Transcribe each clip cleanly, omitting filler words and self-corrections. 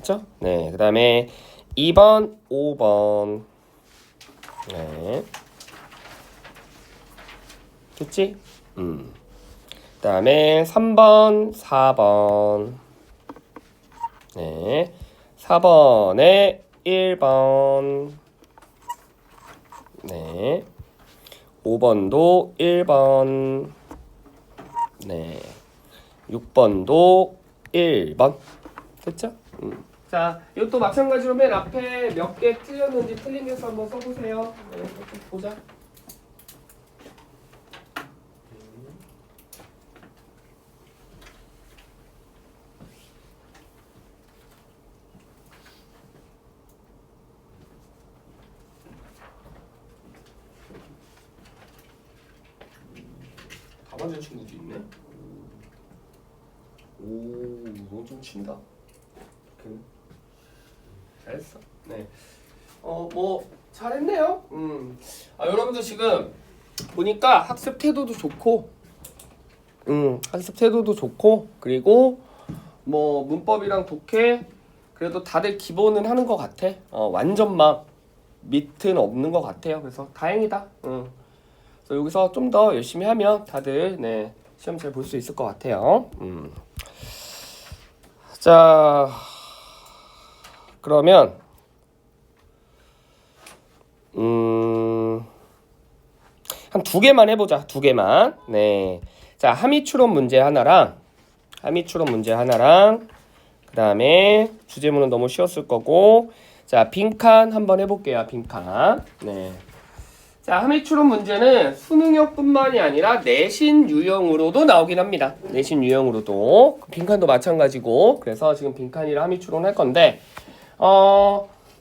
됐죠? 네, 그 다음에 2번, 5번. 네. 됐지? 그 다음에 3번, 4번. 네. 4번에 1번. 네. 5번도 1번. 네. 6번도 1번. 됐죠? 자, 이것도 마찬가지로 맨 앞에 몇 개 틀렸는지 틀린 개수 한번 써보세요. 네, 이렇게 보자. 다 맞은 친구도 있네. 오, 이거 좀 친다. 이렇게. 잘했어. 네. 뭐 잘했네요. 여러분들 지금 보니까 학습 태도도 좋고, 학습 태도도 좋고, 그리고 뭐 문법이랑 독해 그래도 다들 기본은 하는 것 같아. 완전 막 밑은 없는 것 같아요. 그래서 다행이다. 그래서 여기서 좀 더 열심히 하면 다들 네 시험 잘 볼 수 있을 것 같아요. 자, 그러면 한 두 개만 해보자. 두 개만. 네. 자, 함의추론 문제 하나랑 그 다음에 주제문은 너무 쉬웠을 거고, 자, 빈칸 한번 해볼게요. 빈칸. 네. 자, 함의추론 문제는 수능형뿐만이 아니라 내신 유형으로도 나오긴 합니다. 내신 유형으로도. 빈칸도 마찬가지고. 그래서 지금 빈칸이라 함의추론 할 건데,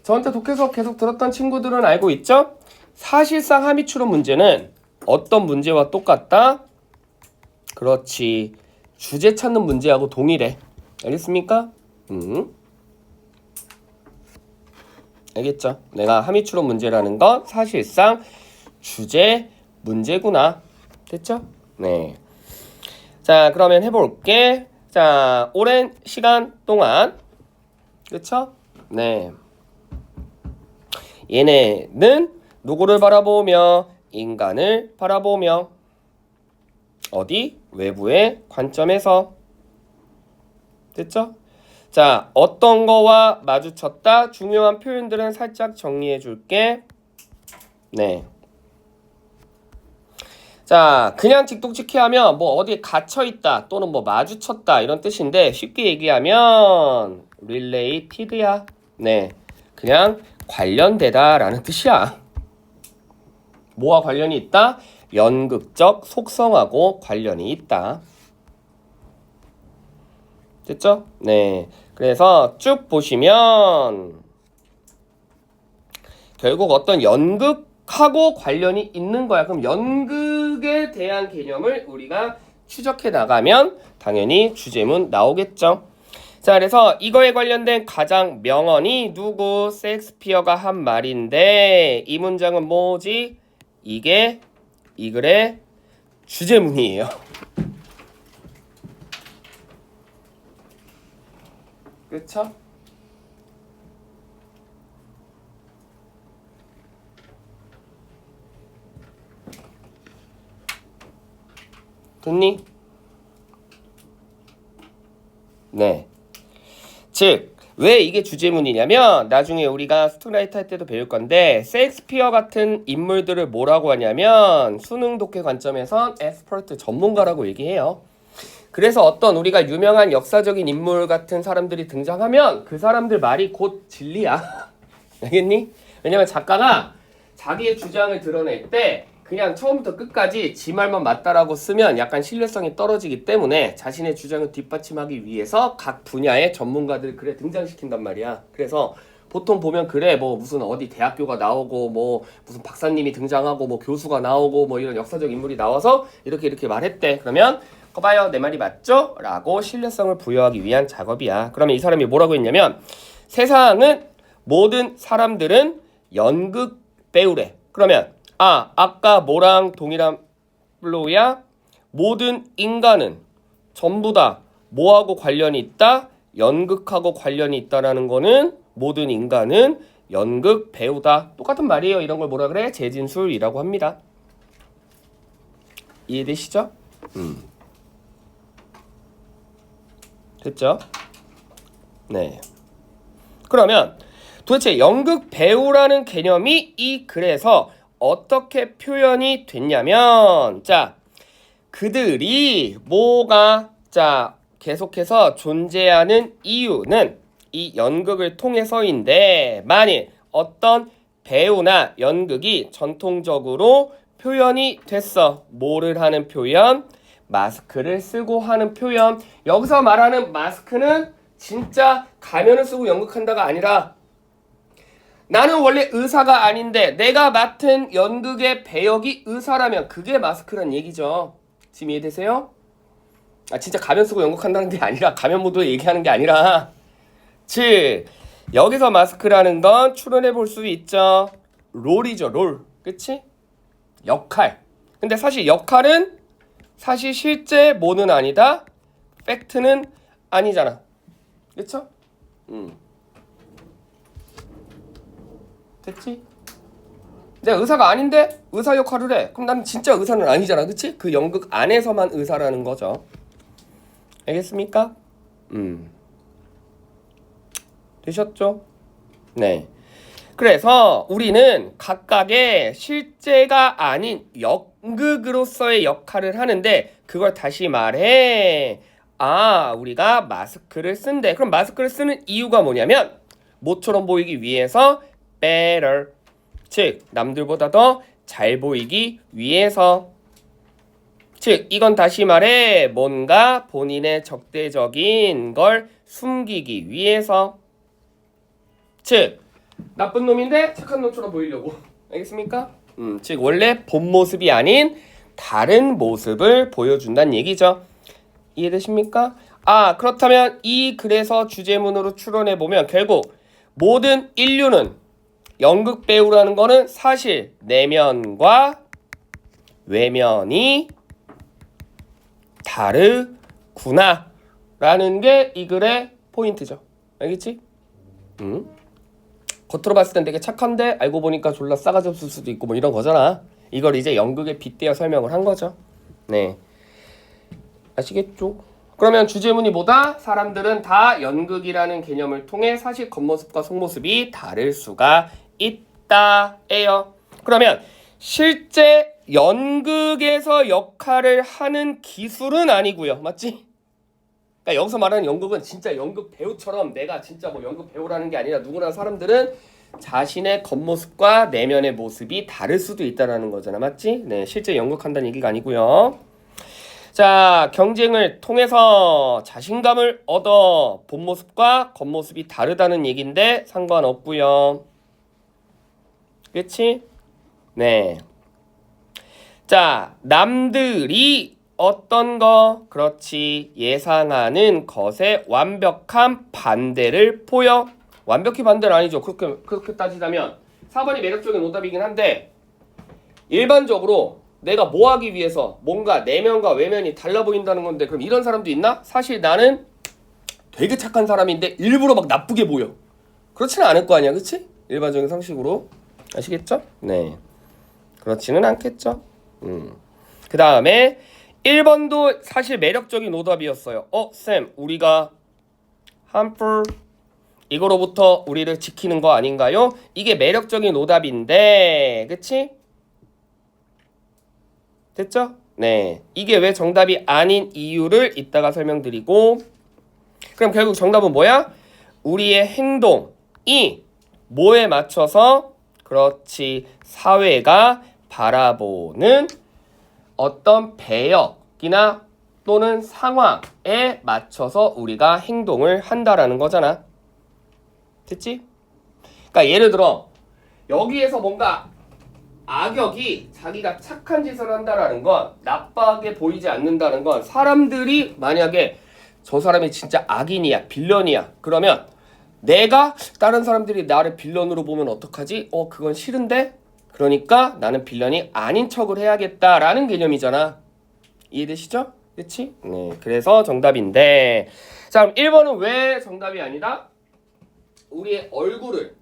저한테 독해서 계속 들었던 친구들은 알고 있죠? 사실상 함의추론 문제는 어떤 문제와 똑같다? 그렇지. 주제 찾는 문제하고 동일해. 알겠습니까? 알겠죠? 내가 함의추론 문제라는 건 사실상 주제 문제구나. 됐죠? 네. 자, 그러면 해볼게. 자, 오랜 시간 동안. 그쵸? 네. 얘네는 누구를 바라보며? 인간을 바라보며. 어디? 외부의 관점에서. 됐죠? 자, 어떤 거와 마주쳤다? 중요한 표현들은 살짝 정리해 줄게. 네. 자, 그냥 직독직해 하면 뭐 어디에 갇혀있다 또는 뭐 마주쳤다 이런 뜻인데, 쉽게 얘기하면 related야. 네, 그냥 관련되다 라는 뜻이야. 뭐와 관련이 있다? 연극적 속성하고 관련이 있다. 됐죠? 네, 그래서 쭉 보시면 결국 어떤 연극하고 관련이 있는 거야. 그럼 연극에 대한 개념을 우리가 추적해 나가면 당연히 주제문 나오겠죠. 자, 그래서 이거에 관련된 가장 명언이 누구? 셰익스피어가 한 말인데, 이 문장은 뭐지? 이게 이 글의 주제문이에요. 그쵸? 됐니? 네. 즉, 왜 이게 주제문이냐면, 나중에 우리가 스토리라이트 할 때도 배울 건데, 셰익스피어 같은 인물들을 뭐라고 하냐면 수능 독해 관점에선 엑스퍼트 전문가라고 얘기해요. 그래서 어떤 우리가 유명한 역사적인 인물 같은 사람들이 등장하면 그 사람들 말이 곧 진리야. 알겠니? 왜냐면 작가가 자기의 주장을 드러낼 때 그냥 처음부터 끝까지 지 말만 맞다라고 쓰면 약간 신뢰성이 떨어지기 때문에 자신의 주장을 뒷받침하기 위해서 각 분야의 전문가들 그래 등장시킨단 말이야. 그래서 보통 보면 그래 뭐 무슨 어디 대학교가 나오고 뭐 무슨 박사님이 등장하고 뭐 교수가 나오고 뭐 이런 역사적 인물이 나와서 이렇게 말했대. 그러면 거 봐요, 내 말이 맞죠? 라고 신뢰성을 부여하기 위한 작업이야. 그러면 이 사람이 뭐라고 했냐면, 세상은 모든 사람들은 연극 배우래. 그러면 아까 뭐랑 동일한 플로우야? 모든 인간은 전부 다 뭐하고 관련이 있다? 연극하고 관련이 있다라는 거는 모든 인간은 연극 배우다. 똑같은 말이에요. 이런 걸 뭐라 그래? 재진술이라고 합니다. 이해되시죠? 됐죠? 네. 그러면 도대체 연극 배우라는 개념이 이 글에서 어떻게 표현이 됐냐면, 자, 그들이 뭐가, 자, 계속해서 존재하는 이유는 이 연극을 통해서인데, 만일 어떤 배우나 연극이 전통적으로 표현이 됐어. 뭐를 하는 표현? 마스크를 쓰고 하는 표현. 여기서 말하는 마스크는 진짜 가면을 쓰고 연극한다가 아니라, 나는 원래 의사가 아닌데 내가 맡은 연극의 배역이 의사라면 그게 마스크란 얘기죠. 지금 이해되세요? 진짜 가면 쓰고 연극한다는 게 아니라, 가면 모드에 얘기하는 게 아니라, 즉 여기서 마스크라는 건 추론해 볼 수 있죠. 롤이죠. 롤. 그치? 역할. 근데 사실 역할은 사실 실제 뭐는 아니다. 팩트는 아니잖아. 그쵸? 됐지? 내가 의사가 아닌데 의사 역할을 해. 그럼 나는 진짜 의사는 아니잖아. 그치? 그 연극 안에서만 의사라는 거죠. 알겠습니까? 되셨죠? 네. 그래서 우리는 각각의 실제가 아닌 연극으로서의 역할을 하는데, 그걸 다시 말해. 우리가 마스크를 쓴대. 그럼 마스크를 쓰는 이유가 뭐냐면, 모처럼 보이기 위해서 better. 즉, 남들보다 더 잘 보이기 위해서. 즉, 이건 다시 말해. 뭔가 본인의 적대적인 걸 숨기기 위해서. 즉, 나쁜 놈인데 착한 놈처럼 보이려고. 알겠습니까? 즉 원래 본 모습이 아닌 다른 모습을 보여준다는 얘기죠. 이해되십니까? 그렇다면 이 글에서 주제문으로 추론해보면 결국 모든 인류는 연극 배우라는 거는 사실 내면과 외면이 다르구나 라는 게 이 글의 포인트죠. 알겠지? 겉으로 봤을 땐 되게 착한데 알고 보니까 졸라 싸가지 없을 수도 있고 뭐 이런 거잖아. 이걸 이제 연극에 빗대어 설명을 한 거죠. 네. 아시겠죠? 그러면 주제문이 뭐다? 사람들은 다 연극이라는 개념을 통해 사실 겉모습과 속모습이 다를 수가 있다예요. 그러면 실제 연극에서 역할을 하는 기술은 아니고요. 맞지? 그러니까 여기서 말하는 연극은 진짜 연극 배우처럼 내가 진짜 뭐 연극 배우라는 게 아니라, 누구나 사람들은 자신의 겉모습과 내면의 모습이 다를 수도 있다는 거잖아. 맞지? 네, 실제 연극한다는 얘기가 아니고요. 자, 경쟁을 통해서 자신감을 얻어 본 모습과 겉모습이 다르다는 얘기인데 상관없고요. 그치? 네. 자, 남들이 어떤 거? 그렇지. 예상하는 것에 완벽한 반대를 보여. 완벽히 반대는 아니죠. 그렇게 따지자면 4번이 매력적인 오답이긴 한데, 일반적으로 내가 뭐 하기 위해서 뭔가 내면과 외면이 달라 보인다는 건데, 그럼 이런 사람도 있나? 사실 나는 되게 착한 사람인데 일부러 막 나쁘게 보여. 그렇지는 않을 거 아니야. 그치? 일반적인 상식으로. 아시겠죠? 네. 그렇지는 않겠죠. 그 다음에 1번도 사실 매력적인 오답이었어요. 쌤, 우리가 harmful 이거로부터 우리를 지키는 거 아닌가요? 이게 매력적인 오답인데, 그치? 됐죠? 네. 이게 왜 정답이 아닌 이유를 이따가 설명드리고, 그럼 결국 정답은 뭐야? 우리의 행동이 뭐에 맞춰서, 그렇지, 사회가 바라보는 어떤 배역이나 또는 상황에 맞춰서 우리가 행동을 한다라는 거잖아. 됐지? 그러니까 예를 들어 여기에서 뭔가 악역이 자기가 착한 짓을 한다라는 건, 나빠하게 보이지 않는다는 건, 사람들이 만약에 저 사람이 진짜 악인이야, 빌런이야, 그러면 내가 다른 사람들이 나를 빌런으로 보면 어떡하지? 그건 싫은데? 그러니까 나는 빌런이 아닌 척을 해야겠다라는 개념이잖아. 이해되시죠? 그치? 네, 그래서 정답인데, 자, 그럼 1번은 왜 정답이 아니다? 우리의 얼굴을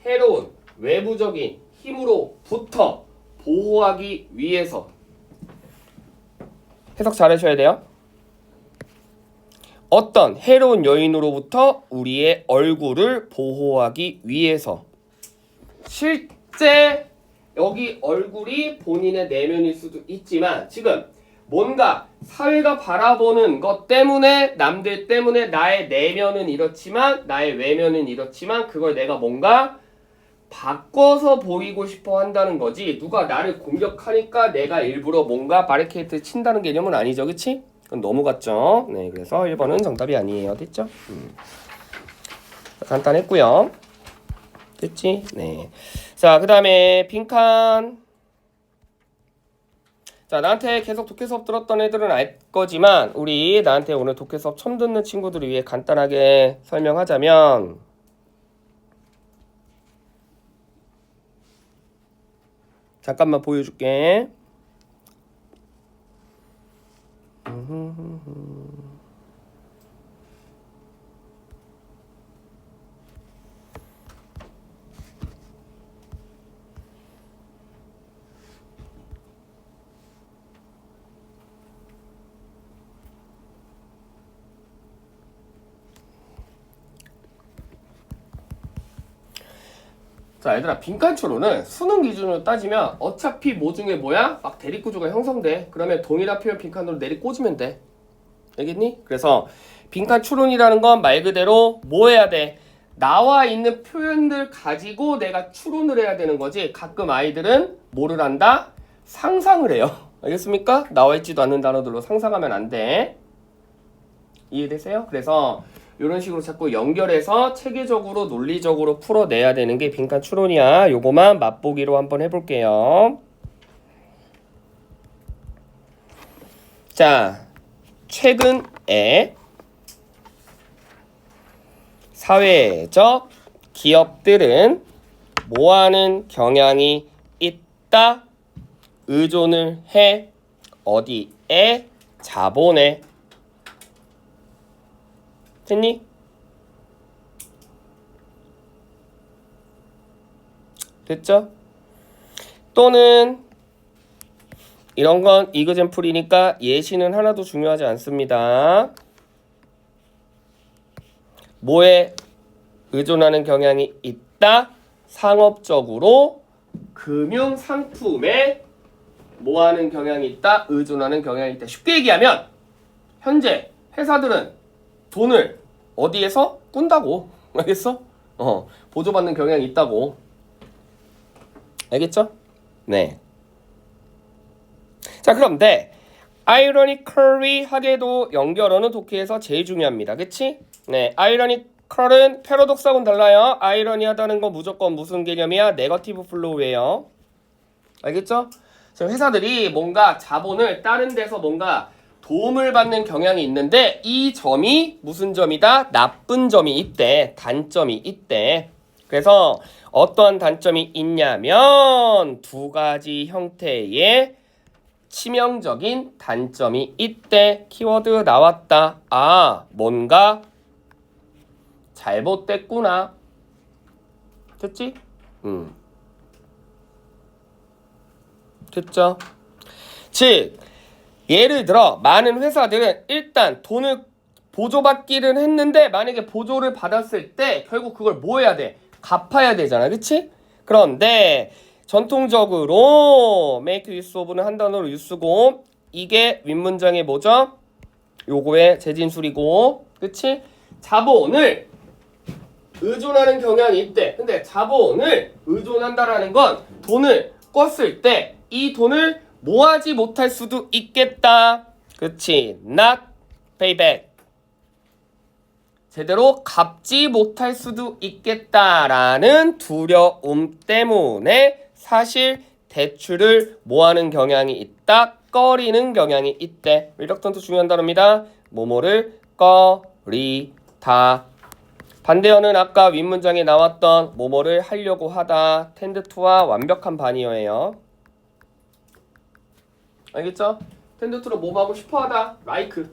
해로운 외부적인 힘으로부터 보호하기 위해서. 해석 잘 하셔야 돼요. 어떤 해로운 여인으로부터 우리의 얼굴을 보호하기 위해서. 실제 여기 얼굴이 본인의 내면일 수도 있지만 지금 뭔가 사회가 바라보는 것 때문에 남들 때문에 나의 내면은 이렇지만 나의 외면은 이렇지만 그걸 내가 뭔가 바꿔서 보이고 싶어 한다는 거지. 누가 나를 공격하니까 내가 일부러 뭔가 바리케이트 친다는 개념은 아니죠. 그치? 그건 너무 같죠? 네, 그래서 1번은 정답이 아니에요. 됐죠? 간단했고요. 됐지? 네. 자, 그 다음에 빈칸. 자, 나한테 계속 독해 수업 들었던 애들은 알 거지만 우리 나한테 오늘 독해 수업 처음 듣는 친구들을 위해 간단하게 설명하자면 잠깐만 보여줄게. 자, 얘들아, 빈칸초로는 수능 기준으로 따지면 어차피 뭐 중에 뭐야? 막 대립구조가 형성돼. 그러면 동일한 표현 빈칸으로 내리 꽂으면 돼. 알겠니? 그래서 빈칸 추론이라는 건 말 그대로 뭐 해야 돼? 나와 있는 표현들 가지고 내가 추론을 해야 되는 거지. 가끔 아이들은 뭐를 한다? 상상을 해요. 알겠습니까? 나와 있지도 않는 단어들로 상상하면 안 돼. 이해되세요? 그래서 이런 식으로 자꾸 연결해서 체계적으로 논리적으로 풀어내야 되는 게 빈칸 추론이야. 요거만 맛보기로 한번 해볼게요. 자, 최근에 사회적 기업들은 뭐하는 경향이 있다? 의존을 해. 어디에? 자본에. 됐니? 됐죠? 또는 이런 건 이그젠플이니까 예시는 하나도 중요하지 않습니다. 뭐에 의존하는 경향이 있다? 상업적으로 금융상품에 뭐하는 경향이 있다? 의존하는 경향이 있다. 쉽게 얘기하면 현재 회사들은 돈을 어디에서 꾼다고. 알겠어? 보조받는 경향이 있다고. 알겠죠? 네. 자, 그럼 아이러니컬리하게도 연결어는 독해에서 제일 중요합니다. 그치? 네, 아이러니컬은 패러독스하고는 달라요. 아이러니하다는 건 무조건 무슨 개념이야? 네거티브 플로우예요. 알겠죠? 지금 회사들이 뭔가 자본을 다른 데서 뭔가 도움을 받는 경향이 있는데 이 점이 무슨 점이다? 나쁜 점이 있대. 단점이 있대. 그래서 어떠한 단점이 있냐면 두 가지 형태의 치명적인 단점이 있대. 키워드 나왔다. 아, 뭔가 잘못됐구나. 됐지? 됐죠? 즉 예를 들어 많은 회사들은 일단 돈을 보조받기는 했는데 만약에 보조를 받았을 때 결국 그걸 뭐 해야 돼? 갚아야 되잖아. 그치? 그런데 전통적으로 make use of는 한 단어로 use고 이게 윗문장의 뭐죠? 요거의 재진술이고 그치? 자본을 의존하는 경향이 있대. 근데 자본을 의존한다라는 건 돈을 껐을 때 이 돈을 모아지 못할 수도 있겠다. 그치? Not pay back. 제대로 갚지 못할 수도 있겠다라는 두려움 때문에 사실 대출을 뭐하는 경향이 있다? 꺼리는 경향이 있대. reluctant 중요한 단어입니다. 뭐뭐를 꺼리다. 반대어는 아까 윗문장에 나왔던 뭐뭐를 하려고 하다. tend to와 완벽한 반의어예요. 알겠죠? tend to로 뭐 하고 싶어 하다. like.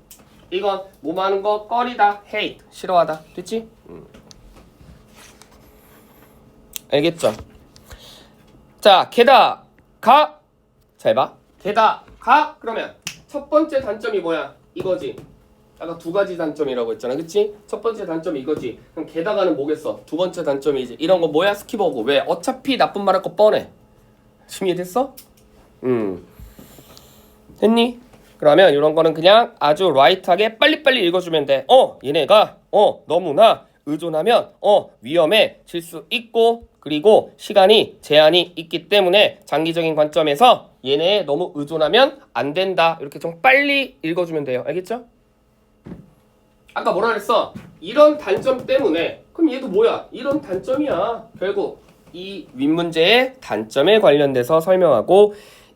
이건 뭐 하는 거? 꺼리다. hate. 싫어하다. 됐지? 알겠죠? 자, 게다가 잘 봐. 게다가 그러면 첫 번째 단점이 뭐야? 이거지. 아까 두 가지 단점이라고 했잖아. 그치? 첫 번째 단점이 이거지. 그럼 게다가는 뭐겠어? 두 번째 단점이지. 이런 거 뭐야? 스킵하고. 왜? 어차피 나쁜 말 할 거 뻔해. 준비됐어? 됐니? 그러면 이런 거는 그냥 아주 라이트하게 빨리빨리 읽어주면 돼. 얘네가 너무나 의존하면 위험해질 수 있고, 그리고 시간이 제한이 있기 때문에 장기적인 관점에서 얘네 너무 의존하면 안 된다. 이렇게 좀 빨리 읽어주면 돼요. 알겠죠? 아까 뭐라 그랬어? 이런 단점 때문에. 그럼 얘도 뭐야? 이런 단점이야. 결국 이 윗문제의 단점에 관련돼서 설명하고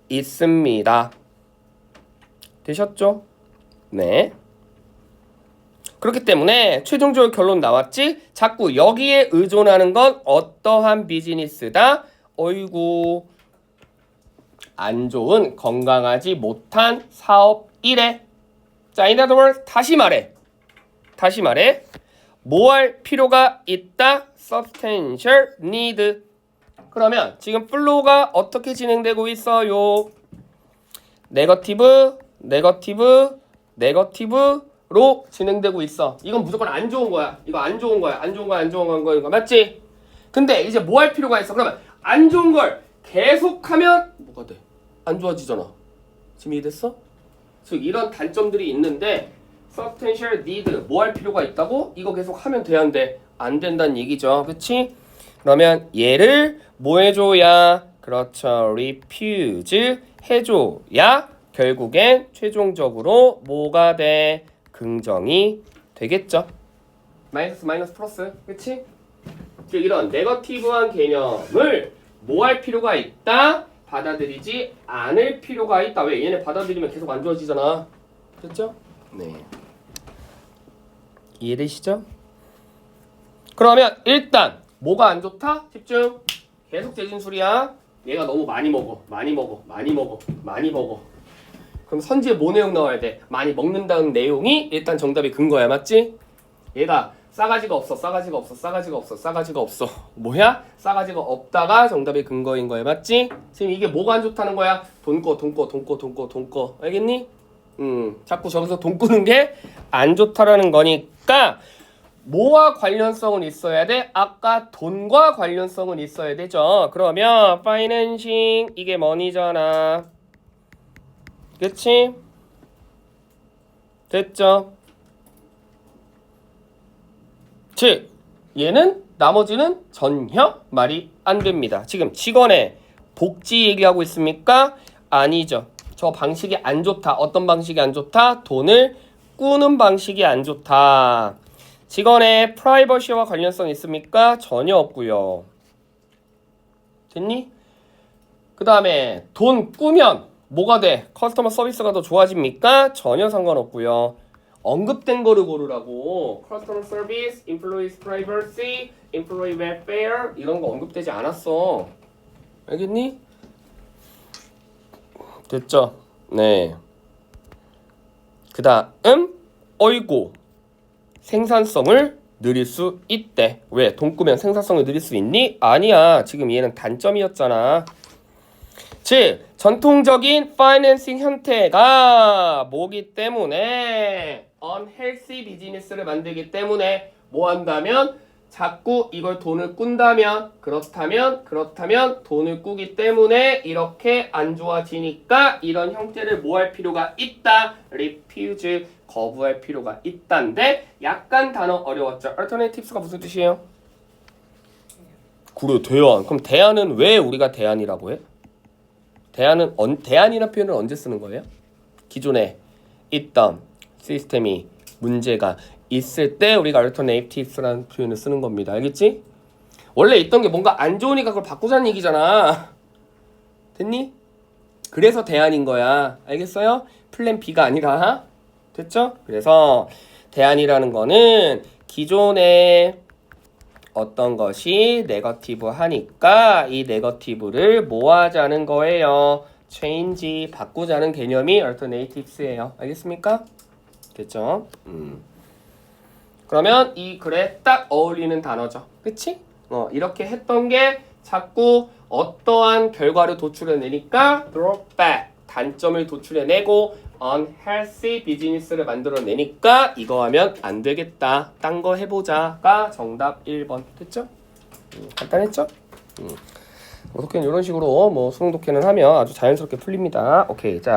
있습니다. 되셨죠? 네. 그렇기 때문에 최종적으로 결론 나왔지? 자꾸 여기에 의존하는 건 어떠한 비즈니스다? 어이구, 안 좋은, 건강하지 못한 사업이래. 자, in other words, 다시 말해. 뭐 할 필요가 있다? substantial need. 그러면 지금 플로우가 어떻게 진행되고 있어요? 네거티브로 진행되고 있어. 이건 무조건 안 좋은 거야. 이거 안 좋은 거야. 맞지? 근데 이제 뭐 할 필요가 있어? 그러면 안 좋은 걸 계속하면 뭐가 돼? 안 좋아지잖아. 지금 이해됐어? 즉 이런 단점들이 있는데 substantial need 뭐 할 필요가 있다고? 이거 계속 하면 돼, 안 돼? 안 된다는 얘기죠. 그치? 그러면 얘를 뭐 해줘야? 그렇죠. refuse 해줘야 결국엔 최종적으로 뭐가 돼? 긍정이 되겠죠. 마이너스 플러스. 그치? 즉 이런 네거티브한 개념을 뭐 할 필요가 있다? 받아들이지 않을 필요가 있다. 왜? 얘네 받아들이면 계속 안 좋아지잖아. 됐죠? 네. 이해되시죠? 그러면 일단 뭐가 안 좋다? 집중. 계속 재진술이야. 얘가 너무 많이 먹어. 그럼 선지에 뭐 내용 나와야 돼? 많이 먹는다는 내용이 일단 정답의 근거야. 맞지? 얘가 싸가지가 없어. 뭐야? 싸가지가 없다가 정답의 근거인 거야. 맞지? 지금 이게 뭐가 안 좋다는 거야? 돈 꺼. 알겠니? 자꾸 저기서 돈 끄는 게 안 좋다라는 거니까 뭐와 관련성은 있어야 돼? 아까 돈과 관련성은 있어야 되죠. 그러면 파이낸싱 이게 머니잖아. 그치? 됐죠? 즉 얘는 나머지는 전혀 말이 안 됩니다. 지금 직원의 복지 얘기하고 있습니까? 아니죠. 저 방식이 안 좋다. 어떤 방식이 안 좋다? 돈을 꾸는 방식이 안 좋다. 직원의 프라이버시와 관련성 있습니까? 전혀 없고요. 됐니? 그 다음에 돈 꾸면 뭐가 돼? 커스터머 서비스가 더 좋아집니까? 전혀 상관없고요. 언급된 거를 고르라고. 커스터머 서비스, employees privacy, employee welfare 이런 거 언급되지 않았어. 알겠니? 됐죠? 네. 그 다음 어이구 생산성을 늘릴 수 있대. 왜? 돈 꾸면 생산성을 늘릴 수 있니? 아니야. 지금 얘는 단점이었잖아. 즉 전통적인 파이낸싱 형태가 뭐기 때문에 unhealthy 비즈니스를 만들기 때문에 뭐 한다면 자꾸 이걸 돈을 꾼다면 그렇다면 돈을 꾸기 때문에 이렇게 안 좋아지니까 이런 형태를 뭐 할 필요가 있다. refuse 거부할 필요가 있다인데 약간 단어 어려웠죠. alternative가 무슨 뜻이에요? 그래 대안. 그럼 대안은 왜 우리가 대안이라고 해? 대안이라는 표현을 언제 쓰는 거예요? 기존에 있던 시스템이 문제가 있을 때 우리가 alternatives라는 표현을 쓰는 겁니다. 알겠지? 원래 있던 게 뭔가 안 좋으니까 그걸 바꾸자는 얘기잖아. 됐니? 그래서 대안인 거야. 알겠어요? 플랜 B가 아니라. 됐죠? 그래서 대안이라는 거는 기존에 어떤 것이 네거티브 하니까 이 네거티브를 모아자는 거예요. change, 바꾸자는 개념이 alternatives예요. 알겠습니까? 됐죠? 그러면 이 글에 딱 어울리는 단어죠. 그치? 이렇게 했던 게 자꾸 어떠한 결과를 도출해내니까 drawback, 단점을 도출해내고 unhealthy business를 만들어내니까 이거 하면 안 되겠다. 딴 거 해보자가 정답 1번. 됐죠? 간단했죠? 독해는 이런 식으로 뭐 수능 독해는 하면 아주 자연스럽게 풀립니다. 오케이, 자.